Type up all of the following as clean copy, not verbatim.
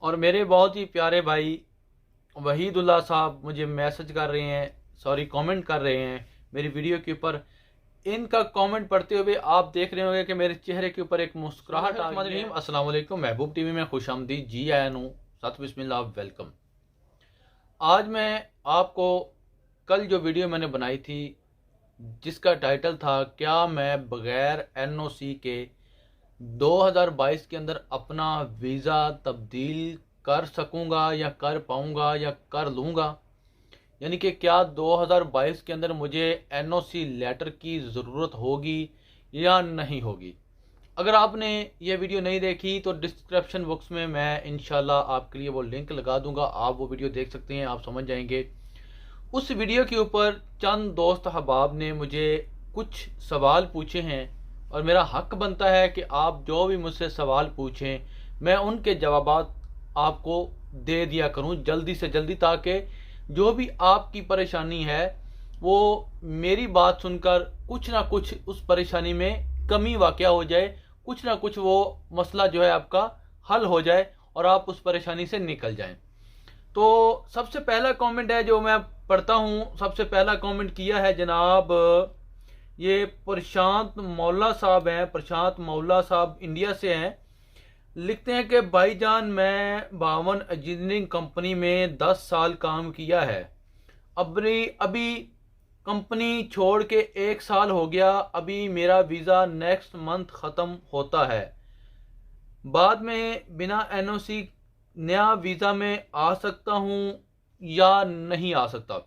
और मेरे बहुत ही प्यारे भाई वहीदुल्ला साहब मुझे मैसेज कर रहे हैं, सॉरी कमेंट कर रहे हैं मेरी वीडियो के ऊपर। इनका कमेंट पढ़ते हुए आप देख रहे होंगे कि मेरे चेहरे के ऊपर एक मुस्कुराहट आ गई है। अस्सलाम वालेकुम, महबूब टीवी में खुशामदीद, जी आया हूँ, सत बिस्मिल्लाह, वेलकम। आज मैं आपको कल जो वीडियो मैंने बनाई थी जिसका टाइटल था क्या मैं बगैर एनओसी के 2022 के अंदर अपना वीज़ा तब्दील कर सकूंगा या कर पाऊंगा या कर लूंगा, यानी कि क्या 2022 के अंदर मुझे एनओसी लेटर की ज़रूरत होगी या नहीं होगी। अगर आपने ये वीडियो नहीं देखी तो डिस्क्रिप्शन बॉक्स में मैं इंशाल्लाह आपके लिए वो लिंक लगा दूंगा, आप वो वीडियो देख सकते हैं, आप समझ जाएंगे। उस वीडियो के ऊपर चंद दोस्त अहबाब ने मुझे कुछ सवाल पूछे हैं और मेरा हक बनता है कि आप जो भी मुझसे सवाल पूछें मैं उनके जवाबात आपको दे दिया करूं जल्दी से जल्दी, ताकि जो भी आपकी परेशानी है वो मेरी बात सुनकर कुछ ना कुछ उस परेशानी में कमी वाक़या हो जाए, कुछ ना कुछ वो मसला जो है आपका हल हो जाए और आप उस परेशानी से निकल जाएं। तो सबसे पहला कमेंट है जो मैं पढ़ता हूँ। सबसे पहला कमेंट किया है जनाब ये प्रशांत मौला साहब हैं। प्रशांत मौला साहब इंडिया से हैं। लिखते हैं कि भाईजान मैं 52 इंजीनियरिंग कंपनी में 10 साल काम किया है। अभी कंपनी छोड़ के 1 साल हो गया। अभी मेरा वीज़ा नेक्स्ट मंथ ख़त्म होता है। बाद में बिना एनओसी नया वीज़ा में आ सकता हूँ या नहीं आ सकता।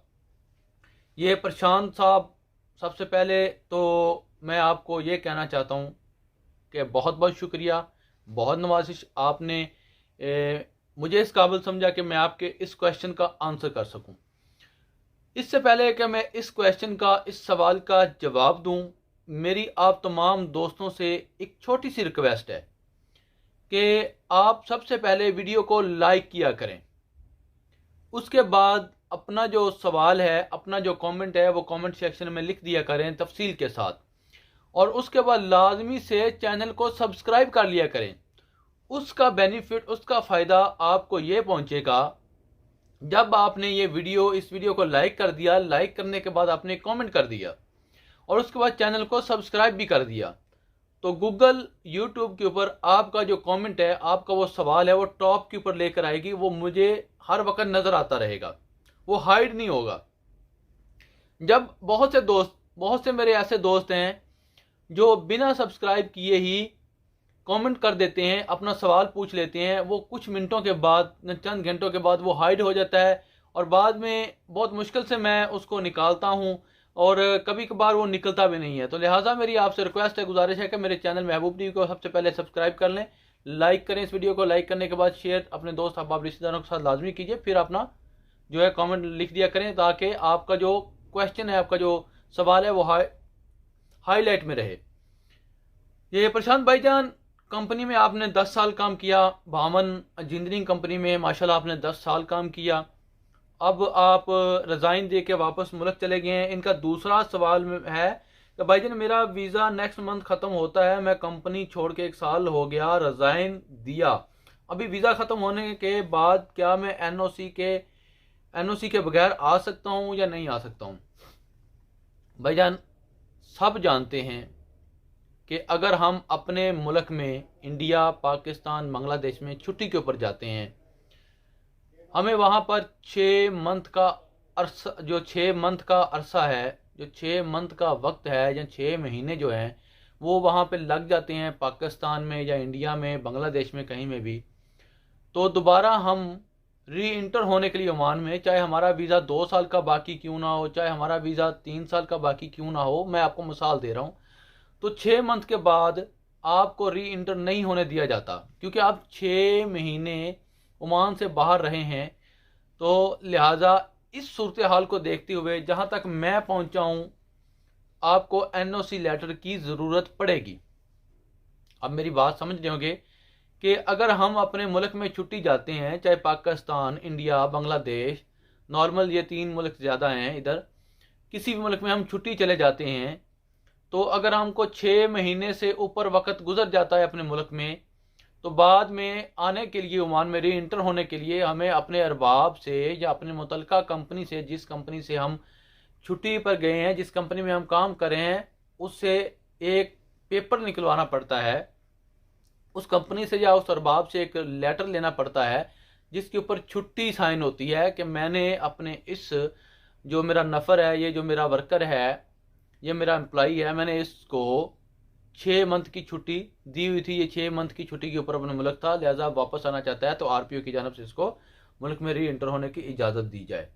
ये प्रशांत साहब, सबसे पहले तो मैं आपको ये कहना चाहता हूँ कि बहुत बहुत शुक्रिया, बहुत नवाजिश, आपने मुझे इस काबिल समझा कि मैं आपके इस क्वेश्चन का आंसर कर सकूं। इससे पहले कि मैं इस क्वेश्चन का, इस सवाल का जवाब दूं, मेरी आप तमाम दोस्तों से एक छोटी सी रिक्वेस्ट है कि आप सबसे पहले वीडियो को लाइक किया करें। उसके बाद अपना जो सवाल है, अपना जो कमेंट है वो कमेंट सेक्शन में लिख दिया करें तफसील के साथ। और उसके बाद लाजमी से चैनल को सब्सक्राइब कर लिया करें। उसका बेनिफिट, उसका फ़ायदा आपको ये पहुंचेगा जब आपने ये वीडियो, इस वीडियो को लाइक कर दिया, लाइक करने के बाद आपने कमेंट कर दिया और उसके बाद चैनल को सब्सक्राइब भी कर दिया, तो गूगल, यूट्यूब के ऊपर आपका जो कमेंट है, आपका वो सवाल है, वो टॉप के ऊपर लेकर आएगी। वो मुझे हर वक्त नज़र आता रहेगा, वो हाइड नहीं होगा। जब बहुत से मेरे ऐसे दोस्त हैं जो बिना सब्सक्राइब किए ही कमेंट कर देते हैं, अपना सवाल पूछ लेते हैं, वो कुछ मिनटों के बाद, चंद घंटों के बाद वो हाइड हो जाता है और बाद में बहुत मुश्किल से मैं उसको निकालता हूं और कभी कभार वो निकलता भी नहीं है। तो लिहाजा मेरी आपसे रिक्वेस्ट है, गुजारिश है कि मेरे चैनल महबूब टीवी को सबसे पहले सब्सक्राइब कर लें, लाइक करें इस वीडियो को। लाइक करने के बाद शेयर अपने दोस्त अहबाब रिश्तेदारों के साथ लाजमी कीजिए, फिर अपना जो है कमेंट लिख दिया करें ताकि आपका जो क्वेश्चन है, आपका जो सवाल है वो हाईलाइट में रहे। ये प्रशांत भाईजान, कंपनी में आपने 10 साल काम किया, 52 इंजीनियरिंग कंपनी में माशाल्लाह आपने 10 साल काम किया। अब आप रिज़ाइन दे के वापस मुल्क चले गए हैं। इनका दूसरा सवाल है कि भाईजान मेरा वीज़ा नेक्स्ट मंथ ख़त्म होता है, मैं कंपनी छोड़ के 1 साल हो गया, रिज़ाइन दिया। अभी वीज़ा ख़त्म होने के बाद क्या मैं एनओसी के बगैर आ सकता हूँ या नहीं आ सकता हूँ। भाईजान सब जानते हैं कि अगर हम अपने मुल्क में, इंडिया, पाकिस्तान, बांग्लादेश में छुट्टी के ऊपर जाते हैं, हमें वहाँ पर 6 मंथ का अरसा, जो 6 मंथ का अरसा है, जो 6 मंथ का वक्त है या 6 महीने जो हैं वो वहाँ पे लग जाते हैं पाकिस्तान में या इंडिया में, बांग्लादेश में, कहीं में भी। तो दोबारा हम री इंटर होने के लिए ओमान में, चाहे हमारा वीज़ा 2 साल का बाकी क्यों ना हो, चाहे हमारा वीज़ा 3 साल का बाकी क्यों ना हो, मैं आपको मिसाल दे रहा हूँ, तो 6 मंथ के बाद आपको री इंटर नहीं होने दिया जाता क्योंकि आप 6 महीने ओमान से बाहर रहे हैं। तो लिहाजा इस सूरत हाल को देखते हुए जहाँ तक मैं पहुँचा हूँ, आपको एनओसी लेटर की ज़रूरत पड़ेगी। अब मेरी बात समझ रहे होंगे कि अगर हम अपने मुल्क में छुट्टी जाते हैं, चाहे पाकिस्तान, इंडिया, बांग्लादेश, नॉर्मल ये 3 मुल्क ज़्यादा हैं, इधर किसी भी मुल्क में हम छुट्टी चले जाते हैं, तो अगर हमको 6 महीने से ऊपर वक्त गुजर जाता है अपने मुल्क में, तो बाद में आने के लिए ओमान में री इंटर होने के लिए हमें अपने अरबाब से या अपने मुतलका कंपनी से, जिस कंपनी से हम छुट्टी पर गए हैं, जिस कंपनी में हम काम कर रहे हैं, उससे एक पेपर निकलवाना पड़ता है। उस कंपनी से या उस अरबाब से एक लेटर लेना पड़ता है जिसके ऊपर छुट्टी साइन होती है कि मैंने अपने इस, जो मेरा नफ़र है, ये जो मेरा वर्कर है, ये मेरा एम्प्लॉई है, मैंने इसको 6 मंथ की छुट्टी दी हुई थी। ये 6 मंथ की छुट्टी के ऊपर अपने मुल्क था, लिहाजा वापस आना चाहता है, तो आरपीओ की जानब से इसको मुल्क में री इंटर होने की इजाज़त दी जाए।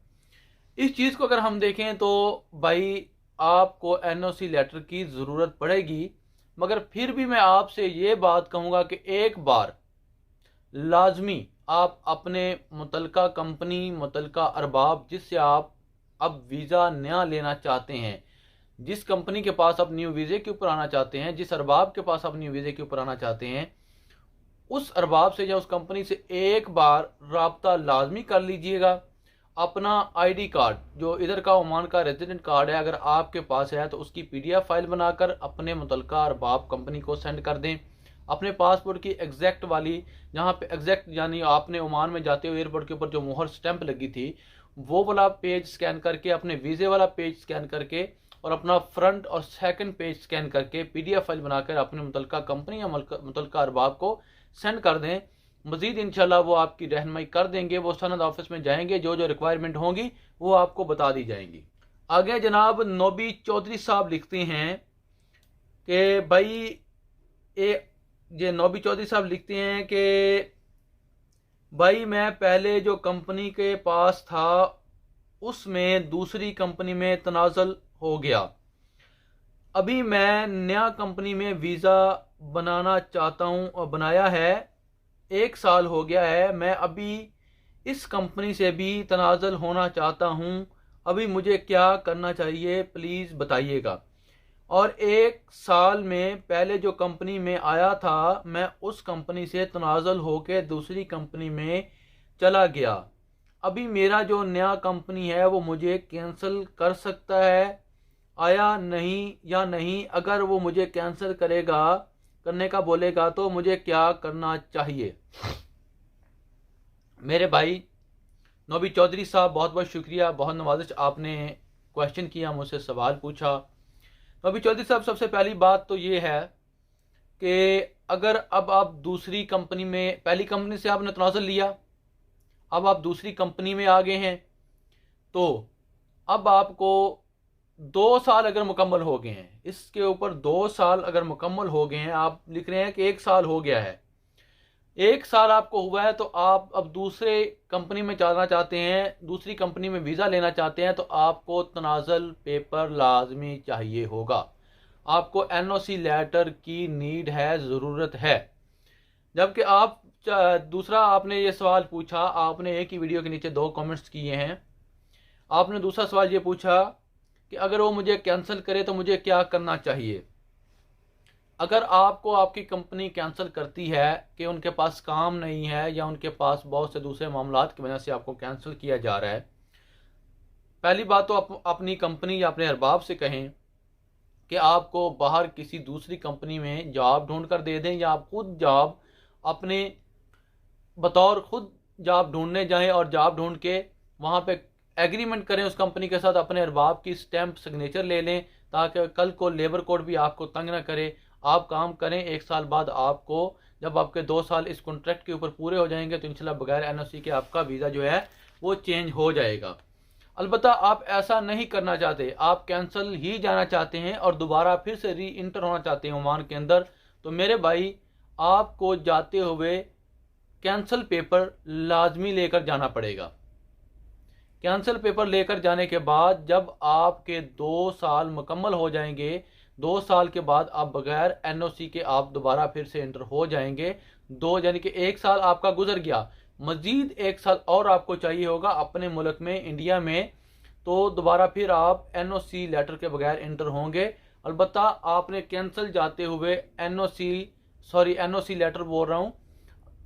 इस चीज़ को अगर हम देखें तो भाई आपको एनओसी लेटर की ज़रूरत पड़ेगी, मगर फिर भी मैं आपसे ये बात कहूँगा कि एक बार लाजमी आप अपने मुतलका कंपनी, मुतलका अरबाब जिससे आप अब वीज़ा नया लेना चाहते हैं, जिस कंपनी के पास आप न्यू वीज़े के ऊपर आना चाहते हैं, जिस अरबाब के पास आप न्यू वीज़े के ऊपर आना चाहते हैं, उस अरबाब से या उस कंपनी से एक बार राब्ता लाजमी कर लीजिएगा। अपना आईडी कार्ड, जो इधर का ओमान का रेजिडेंट कार्ड है, अगर आपके पास है तो उसकी पीडीएफ फाइल बनाकर अपने मुतलका अरबाब कंपनी को सेंड कर दें। अपने पासपोर्ट की एग्जैक्ट वाली, जहाँ पे एग्जैक्ट यानी आपने ओमान में जाते हुए एयरपोर्ट के ऊपर जो मोहर स्टैंप लगी थी, वो वाला पेज स्कैन करके, अपने वीज़े वाला पेज स्कैन करके और अपना फ्रंट और सेकंड पेज स्कैन करके पीडीएफ फाइल बनाकर अपने मुतलका कंपनी या मुतलका अरबाब को सेंड कर दें। मज़ीद इंशाल्लाह वो आपकी रहनुमाई कर देंगे। वो सनद ऑफिस में जाएंगे, जो जो रिक्वायरमेंट होंगी वो आपको बता दी जाएंगी। आगे जनाब नोबी चौधरी साहब लिखते हैं कि भाई ये नोबी चौधरी साहब लिखते हैं कि भाई मैं पहले जो कंपनी के पास था उसमें दूसरी कंपनी में तनाज़ुल हो गया। अभी मैं नया कंपनी में वीज़ा बनाना चाहता हूँ और बनाया है, 1 साल हो गया है। मैं अभी इस कंपनी से भी तनाज़ुल होना चाहता हूँ, अभी मुझे क्या करना चाहिए प्लीज़ बताइएगा। और 1 साल में पहले जो कंपनी में आया था, मैं उस कंपनी से तनाज़ुल होकर दूसरी कंपनी में चला गया। अभी मेरा जो नया कंपनी है वो मुझे कैंसिल कर सकता है आया नहीं या नहीं? अगर वो मुझे कैंसिल करने का बोलेगा तो मुझे क्या करना चाहिए? मेरे भाई नोबी चौधरी साहब, बहुत बहुत शुक्रिया, बहुत नवाजिश आपने क्वेश्चन किया, मुझसे सवाल पूछा। नोबी चौधरी साहब, सबसे पहली बात तो ये है कि अगर अब आप दूसरी कंपनी में, पहली कंपनी से आपने तनाज़ुल लिया, अब आप दूसरी कंपनी में आ गए हैं, तो अब आपको 2 साल अगर मुकम्मल हो गए हैं, इसके ऊपर 2 साल अगर मुकम्मल हो गए हैं, आप लिख रहे हैं कि 1 साल हो गया है, 1 साल आपको हुआ है, तो आप अब दूसरे कंपनी में जाना चाहते हैं, दूसरी कंपनी में वीज़ा लेना चाहते हैं, तो आपको तनाज़ुल पेपर लाजमी चाहिए होगा। आपको एनओसी लेटर की नीड है, ज़रूरत है। जबकि आप दूसरा आपने ये सवाल पूछा, आपने एक ही वीडियो के नीचे 2 कमेंट्स किए हैं। आपने दूसरा सवाल ये पूछा कि अगर वो मुझे कैंसिल करे तो मुझे क्या करना चाहिए। अगर आपको आपकी कंपनी कैंसिल करती है कि उनके पास काम नहीं है या उनके पास बहुत से दूसरे मामलात की वजह से आपको कैंसिल किया जा रहा है, पहली बात तो आप अपनी कंपनी या अपने अरबाब से कहें कि आपको बाहर किसी दूसरी कंपनी में जॉब ढूंढ कर दे दें, या आप खुद जॉब अपने बतौर खुद जॉब ढूंढने जाएं और जॉब ढूंढ के वहाँ पे एग्रीमेंट करें उस कंपनी के साथ, अपने अरबाब की स्टैंप सिग्नेचर ले लें, ताकि कल को लेबर कोड भी आपको तंग ना करे। आप काम करें, 1 साल बाद आपको, जब आपके 2 साल इस कॉन्ट्रैक्ट के ऊपर पूरे हो जाएंगे, तो इंशाल्लाह बगैर एनओसी के आपका वीज़ा जो है वो चेंज हो जाएगा। अलबत्ता आप ऐसा नहीं करना चाहते, आप कैंसिल ही जाना चाहते हैं और दोबारा फिर से री इंटर होना चाहते हैं ओमान के अंदर, तो मेरे भाई आपको जाते हुए कैंसिल पेपर लाजमी लेकर जाना पड़ेगा। कैंसिल पेपर लेकर जाने के बाद जब आपके 2 साल मुकम्मल हो जाएंगे, 2 साल के बाद आप बगैर एनओसी के आप दोबारा फिर से एंटर हो जाएंगे। 2 यानी कि 1 साल आपका गुजर गया, मज़ीद 1 साल और आपको चाहिए होगा अपने मुल्क में, इंडिया में, तो दोबारा फिर आप एनओसी लेटर के बगैर एंटर होंगे। अलबत्ता आपने कैंसिल जाते हुए एनओसी लेटर बोल रहा हूँ,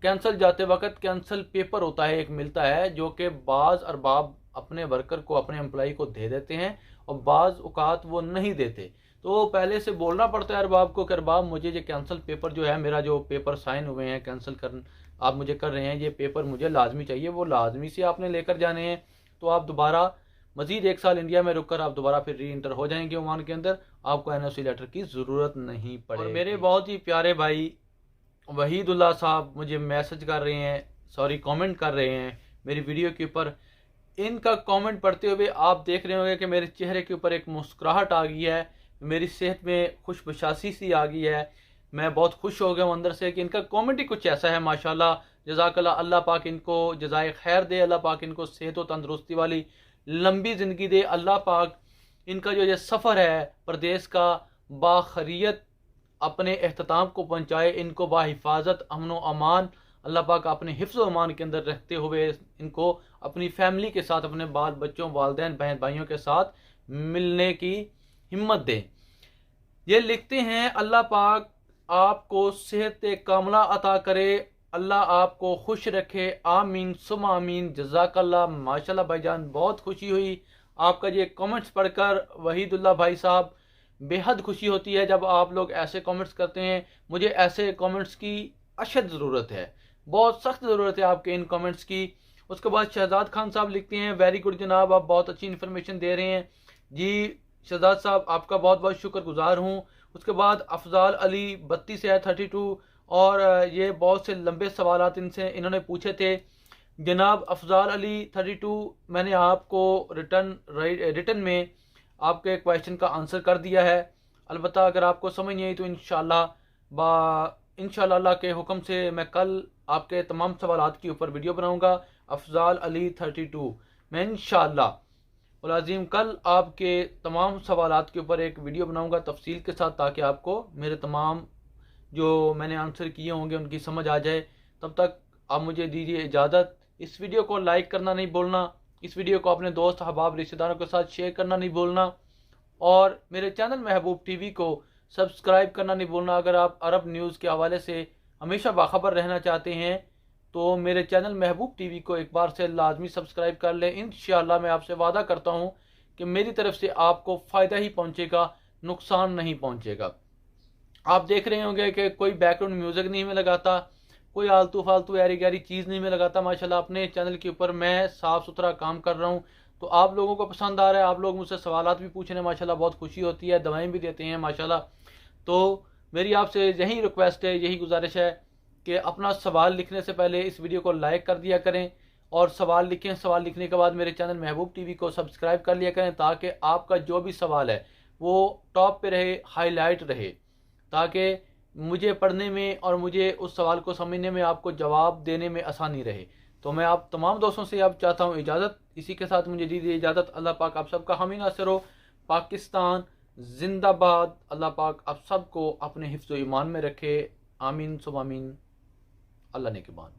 कैंसिल जाते वक्त कैंसिल पेपर होता है एक, मिलता है, जो कि बाज़ अरबाब अपने वर्कर को, अपने एम्प्लॉई को दे देते हैं और बाज़ औकात वो नहीं देते। तो पहले से बोलना पड़ता है अरबाब को कि अरबाब मुझे ये कैंसिल पेपर जो है, मेरा जो पेपर साइन हुए हैं कैंसिल कर आप मुझे कर रहे हैं, ये पेपर मुझे लाजमी चाहिए, वो लाजमी से आपने लेकर जाने हैं। तो आप दोबारा मजीद 1 साल इंडिया में रुककर आप दोबारा फिर री इंटर हो जाएंगे ओमान के अंदर, आपको एनओसी लेटर की ज़रूरत नहीं पड़ेगी। और मेरे बहुत ही प्यारे भाई वहीदुल्ला साहब मुझे मैसेज कर रहे हैं, सॉरी कमेंट कर रहे हैं मेरी वीडियो के ऊपर। इनका कमेंट पढ़ते हुए आप देख रहे होंगे कि मेरे चेहरे के ऊपर एक मुस्कुराहट आ गई है, मेरी सेहत में खुशबशासी सी आ गई है, मैं बहुत खुश हो गया हूँ अंदर से कि इनका कमेंट ही कुछ ऐसा है माशाल्लाह। जज़ाकल्लाह, अल्लाह पाक इनको जज़ाए खैर दे, अल्लाह पाक इनको सेहत व तंदरुस्ती वाली लंबी ज़िंदगी दे, अल्लाह पाक इनका जो ये सफ़र है प्रदेश का बाखरियत अपने अख्ताम को पहुँचाए, इनको बाहिफाजत अमन व अमान अल्लाह पाक अपने हिफ्ज़ अमान के अंदर रखते हुए इनको अपनी फैमिली के साथ, अपने बाल बच्चों, वालिदैन, बहन भाइयों के साथ मिलने की हिम्मत दें। ये लिखते हैं अल्लाह पाक आपको सेहत कामला अता करे, अल्लाह आपको खुश रखे, आमीन सुम आमीन, जज़ाकल्लाह। माशाल्लाह भाईजान, बहुत खुशी हुई आपका ये कमेंट्स पढ़कर वहीदुल्ला भाई साहब। बेहद खुशी होती है जब आप लोग ऐसे कमेंट्स करते हैं, मुझे ऐसे कमेंट्स की अशद ज़रूरत है, बहुत सख्त ज़रूरत है आपके इन कमेंट्स की। उसके बाद शहजाद खान साहब लिखते हैं वेरी गुड जनाब, आप बहुत अच्छी इन्फॉर्मेशन दे रहे हैं जी शहजाद साहब, आपका बहुत बहुत शुक्रगुजार हूँ। उसके बाद अफजाल अली 32 है 32, और ये बहुत से लंबे सवाल इनसे इन्होंने पूछे थे जनाब। अफजाल अली 32, मैंने आपको रिटर्न में आपके क्वेश्चन का आंसर कर दिया है। अलबत्ता अगर आपको समझ नहीं आई तो इंशाल्लाह अल्लाह के हुक्म से मैं कल आपके तमाम सवालात के ऊपर वीडियो बनाऊंगा। अफजाल अली 32, मैं इंशाल्लाह अज़ीम कल आपके तमाम सवालात के ऊपर एक वीडियो बनाऊंगा तफसील के साथ, ताकि आपको मेरे तमाम जो मैंने आंसर किए होंगे उनकी समझ आ जाए। तब तक आप मुझे दीजिए इजाज़त। इस वीडियो को लाइक करना नहीं भूलना, इस वीडियो को अपने दोस्त अहबाब रिश्तेदारों के साथ शेयर करना नहीं भूलना, और मेरे चैनल महबूब टीवी को सब्सक्राइब करना नहीं भूलना। अगर आप अरब न्यूज़ के हवाले से हमेशा बाखबर रहना चाहते हैं तो मेरे चैनल महबूब टीवी को एक बार से लाजमी सब्सक्राइब कर लें। इंशाअल्लाह मैं आपसे वादा करता हूं कि मेरी तरफ से आपको फ़ायदा ही पहुंचेगा, नुकसान नहीं पहुंचेगा। आप देख रहे होंगे कि कोई बैकग्राउंड म्यूज़िक नहीं मैं लगाता, कोई आलतू फालतू ऐरी गैरी चीज़ नहीं मैं लगाता। माशाल्लाह अपने चैनल के ऊपर मैं साफ़ सुथरा काम कर रहा हूँ, तो आप लोगों को पसंद आ रहा है। आप लोग मुझसे सवालात भी पूछ रहे हैं माशाल्लाह, बहुत खुशी होती है, दवाएँ भी देते हैं माशाल्लाह। तो मेरी आपसे यही रिक्वेस्ट है, यही गुजारिश है कि अपना सवाल लिखने से पहले इस वीडियो को लाइक कर दिया करें और सवाल लिखें। सवाल लिखने के बाद मेरे चैनल महबूब टीवी को सब्सक्राइब कर लिया करें, ताकि आपका जो भी सवाल है वो टॉप पे रहे, हाईलाइट रहे, ताकि मुझे पढ़ने में और मुझे उस सवाल को समझने में, आपको जवाब देने में आसानी रहे। तो मैं आप तमाम दोस्तों से अब चाहता हूँ इजाज़त। इसी के साथ मुझे दीजिए इजाज़त। अल्लाह पाक आप सबका हामी नासिर हो। पाकिस्तान जिंदाबाद। अल्लाह पाक आप सबको अपने हिफ्ज़ व ईमान में रखे। आमीन सुम आमीन। अल्लाह ने के बाद।